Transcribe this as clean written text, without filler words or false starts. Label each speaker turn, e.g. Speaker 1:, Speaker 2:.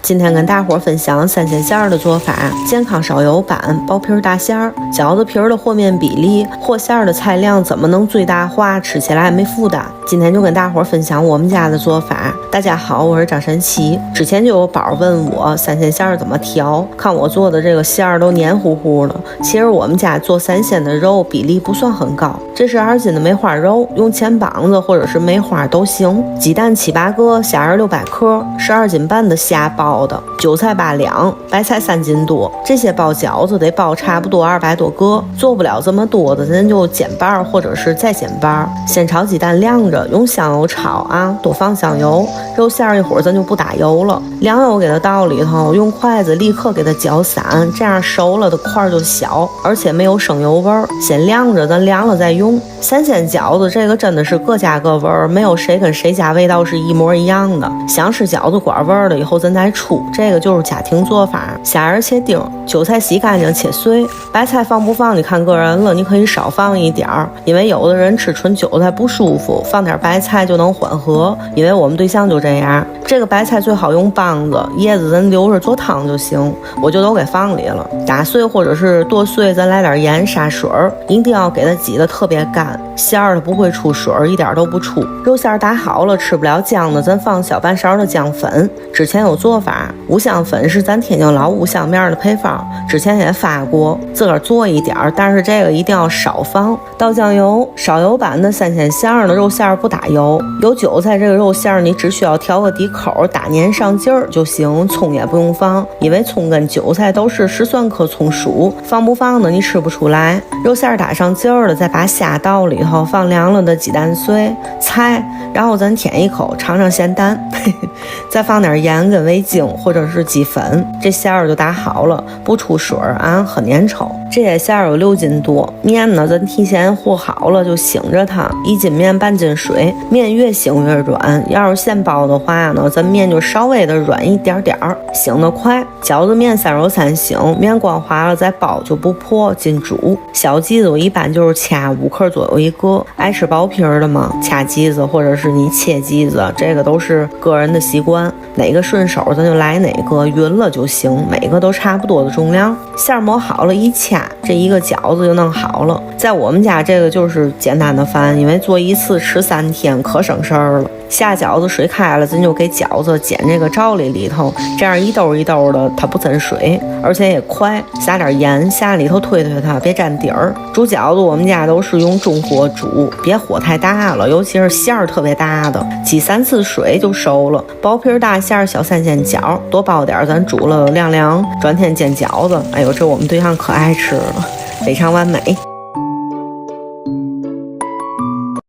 Speaker 1: 今天跟大伙分享三鲜馅儿的做法，健康烧油版薄皮大馅儿，饺子皮儿的和面比例，和馅儿的菜量怎么能最大化，吃起来没负担。今天就跟大伙分享我们家的做法。大家好，我是张神奇。之前就有宝问我三鲜馅儿怎么调，看我做的这个馅儿都黏糊糊的。其实我们家做三鲜的肉比例不算很高，这是2斤的梅花肉，用前膀子或者是梅花都行。鸡蛋7、8个，虾仁600克，12斤半的虾包的，韭菜8两，白菜3斤多。这些包饺子得包差不多200多个，做不了这么多的，咱就减半或者是再减半。先炒鸡蛋晾着，用香油炒啊，多放香油。肉馅儿一会儿咱就不打油了，凉油给它倒里头，用筷子立刻给它搅散，这样熟了的块就小，而且没有生油味儿。先晾着，咱凉了再用。三鲜饺子这个真的是各家各味儿，没有谁跟谁家味道是一模一样的。想吃饺子馆味儿的，以后咱再出，这个就是家庭做法。虾仁切丁，韭菜洗干净切碎，白菜放不放你看个人了，你可以少放一点儿，因为有的人吃纯韭菜不舒服，放点白菜就能缓和。因为我们对象就这样，这个白菜最好用帮子，叶子咱留着做汤就行，我就都给放里了。打碎或者是剁碎，咱来点盐杀水儿，一定要给它挤得特别干，馅儿它不会出水儿，一点都不出。肉馅儿打好了，吃不了姜的，咱放小半勺的姜粉。之前有做法，五香粉是咱天津老五香面的配方，之前也发过，自个儿做一点，但是这个一定要少放。倒酱油，烧油版的三鲜馅儿的肉馅儿不打油，有韭菜这个肉馅儿你只需要调个底口，打粘上劲儿就行，葱也不用放，因为葱跟韭菜都是13酸科葱属，放不放的你吃不出来。肉馅儿打上劲儿了，再把虾倒里头，放凉了的鸡蛋碎、菜，然后咱舔一口，尝尝咸淡，再放点盐跟味精或者是鸡粉，这馅儿就打好了，不出水啊，很粘稠。这些馅儿有6斤多，面呢咱提前和好了就醒着它，1斤面半斤水，面越醒越软。要是现包的话呢，咱面就稍微的软一点点儿，醒得快。饺子面3揉3醒，面光滑了再包就不破，进煮。小鸡子我一般就是掐5克左右一个，爱吃薄皮儿的嘛，掐鸡子或者是你切鸡子，这个都是个人的习惯，哪个顺手咱就来哪个，匀了就行，每个都差不多的重量。馅儿磨好了一掐，这一个饺子就弄好了。在我们家这个就是简单的饭，因为做一次吃3天可省事儿了。下饺子水开了，咱就给饺子剪这个罩里头，这样一兜一兜的，它不增水，而且也快。撒点盐，下里头推推它，别沾底儿。煮饺子我们家都是用中火煮，别火太大了，尤其是馅儿特别大的，挤3次水就熟了。薄皮大馅儿小三鲜饺，多包点，咱煮了晾凉，转天煎饺子。哎呦，这我们对象可爱吃了，非常完美。